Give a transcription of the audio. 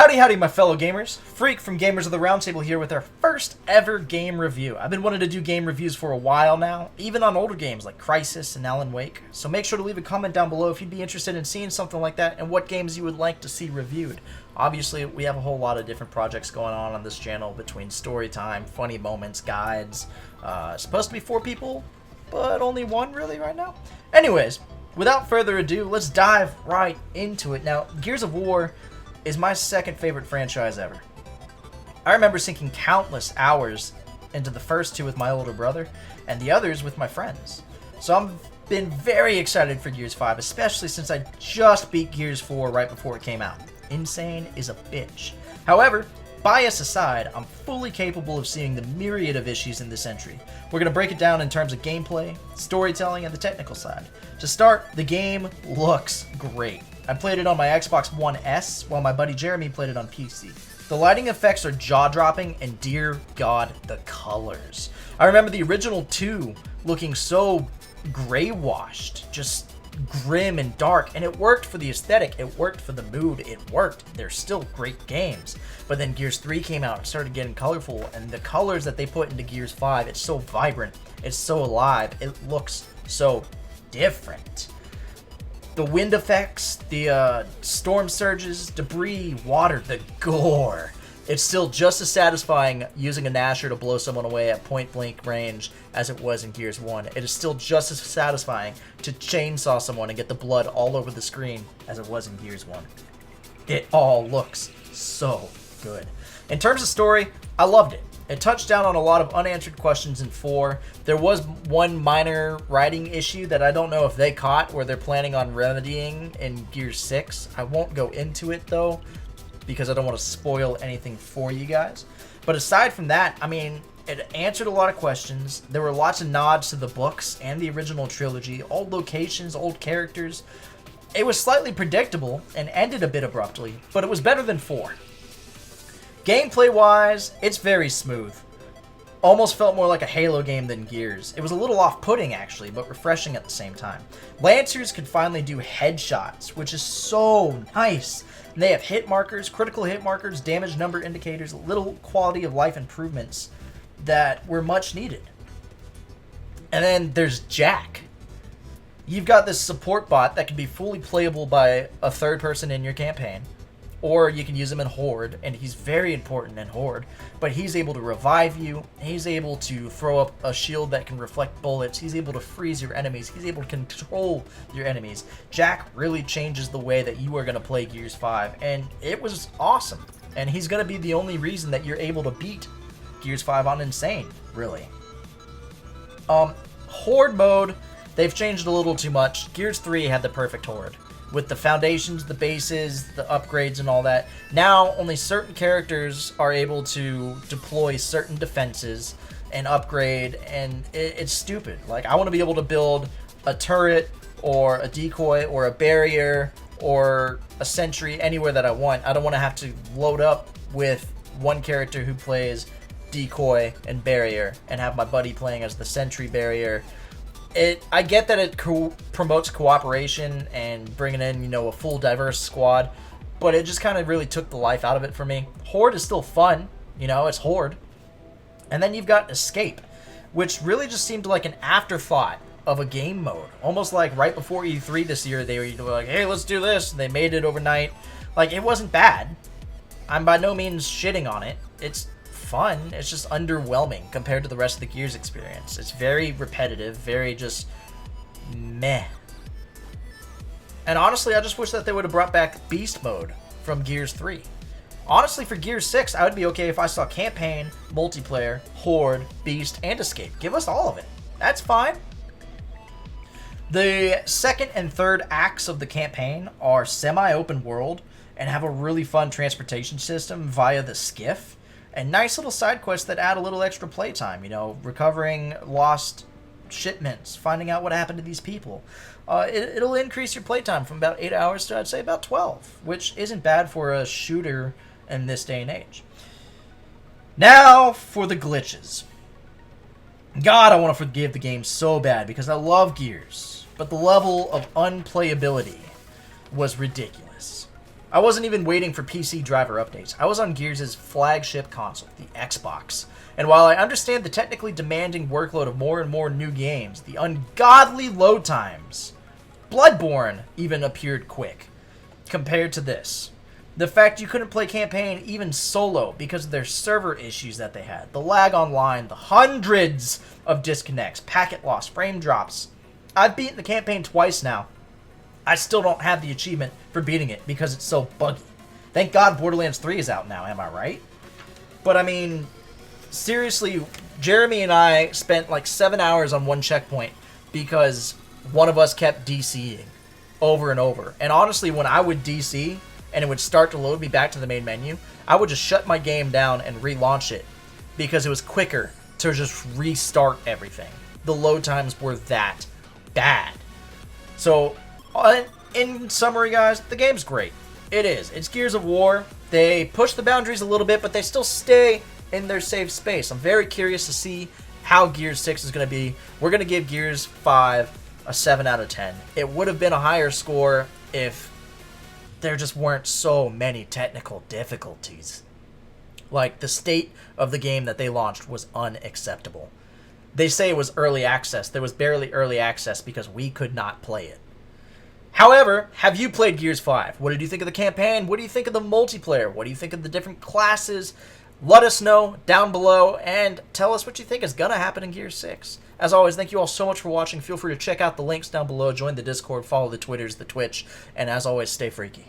Howdy, howdy, my fellow gamers. Freak from Gamers of the Roundtable here with our first ever game review. I've been wanting to do game reviews for a while now, even on older games like Crysis and Alan Wake. So make sure to leave a comment down below if you'd be interested in seeing something like that and what games you would like to see reviewed. Obviously, we have a whole lot of different projects going on this channel between story time, funny moments, guides. Supposed to be 4 people, but only 1 really right now. Anyways, without further ado, let's dive right into it. Now, Gears of War is my second favorite franchise ever. I remember sinking countless hours into the first 2 with my older brother, and the others with my friends. So I've been very excited for Gears 5, especially since I just beat Gears 4 right before it came out. Insane is a bitch. However, bias aside, I'm fully capable of seeing the myriad of issues in this entry. We're going to break it down in terms of gameplay, storytelling, and the technical side. To start, the game looks great. I played it on my Xbox One S, while my buddy Jeremy played it on PC. The lighting effects are jaw-dropping, and dear God, the colors. I remember the original 2 looking so gray-washed, just grim and dark, and it worked for the aesthetic, it worked for the mood, it worked. They're still great games. But then Gears 3 came out and started getting colorful, and the colors that they put into Gears 5, it's so vibrant, it's so alive, it looks so different. The wind effects, the storm surges, debris, water, the gore. It's still just as satisfying using a Gnasher to blow someone away at point-blank range as it was in Gears 1. It is still just as satisfying to chainsaw someone and get the blood all over the screen as it was in Gears 1. It all looks so good. In terms of story, I loved it. It touched down on a lot of unanswered questions in 4. There was one minor writing issue that I don't know if they caught or they're planning on remedying in Gears 6. I won't go into it though, because I don't want to spoil anything for you guys. But aside from that, I mean, it answered a lot of questions. There were lots of nods to the books and the original trilogy, old locations, old characters. It was slightly predictable and ended a bit abruptly, but it was better than 4. Gameplay-wise, it's very smooth. Almost felt more like a Halo game than Gears. It was a little off-putting, actually, but refreshing at the same time. Lancers could finally do headshots, which is so nice. And they have hit markers, critical hit markers, damage number indicators, little quality of life improvements that were much needed. And then there's Jack. You've got this support bot that can be fully playable by a third person in your campaign. Or you can use him in Horde, and he's very important in Horde. But he's able to revive you, he's able to throw up a shield that can reflect bullets, he's able to freeze your enemies, he's able to control your enemies. Jack really changes the way that you are going to play Gears 5, and it was awesome. And he's going to be the only reason that you're able to beat Gears 5 on Insane, really. Horde mode, they've changed a little too much. Gears 3 had the perfect Horde, with the foundations, the bases, the upgrades, and all that. Now, only certain characters are able to deploy certain defenses and upgrade, and it's stupid. Like, I want to be able to build a turret, or a decoy, or a barrier, or a sentry anywhere that I want. I don't want to have to load up with one character who plays decoy and barrier, and have my buddy playing as the sentry barrier. I get that it promotes cooperation and bringing in, you know, a full diverse squad, but it just kind of really took the life out of it for me. Horde is still fun, you know, it's Horde. And then you've got Escape, which really just seemed like an afterthought of a game mode. Almost like right before E3 this year, they were like, hey, let's do this, and they made it overnight. Like, it wasn't bad. I'm by no means shitting on it. It's fun. It's just underwhelming compared to the rest of the Gears experience. It's very repetitive, very just meh. And honestly, I just wish that they would have brought back Beast Mode from Gears 3. Honestly, for Gears 6, I would be okay if I saw campaign, multiplayer, Horde, Beast, and Escape. Give us all of it. That's fine. The second and third acts of the campaign are semi-open world and have a really fun transportation system via the skiff. And nice little side quests that add a little extra playtime, you know, recovering lost shipments, finding out what happened to these people. It'll increase your playtime from about 8 hours to, I'd say, about 12, which isn't bad for a shooter in this day and age. Now for the glitches. God, I want to forgive the game so bad because I love Gears, but the level of unplayability was ridiculous. I wasn't even waiting for PC driver updates. I was on Gears' flagship console, the Xbox. And while I understand the technically demanding workload of more and more new games, the ungodly load times, Bloodborne even appeared quick compared to this. The fact you couldn't play campaign even solo because of their server issues that they had, the lag online, the hundreds of disconnects, packet loss, frame drops. I've beaten the campaign twice now. I still don't have the achievement for beating it because it's so buggy. Thank God Borderlands 3 is out now, am I right? But I mean, seriously, Jeremy and I spent like 7 hours on one checkpoint because one of us kept DCing over and over. And honestly, when I would DC and it would start to load me back to the main menu, I would just shut my game down and relaunch it because it was quicker to just restart everything. The load times were that bad. So, in summary, guys, the game's great. It is. It's Gears of War. They push the boundaries a little bit, but they still stay in their safe space. I'm very curious to see how Gears 6 is going to be. We're going to give Gears 5 a 7 out of 10. It would have been a higher score if there just weren't so many technical difficulties. Like, the state of the game that they launched was unacceptable. They say it was early access. There was barely early access because we could not play it. However, have you played Gears 5? What did you think of the campaign? What do you think of the multiplayer? What do you think of the different classes? Let us know down below and tell us what you think is going to happen in Gears 6. As always, thank you all so much for watching. Feel free to check out the links down below, join the Discord, follow the Twitters, the Twitch, and as always, stay freaky.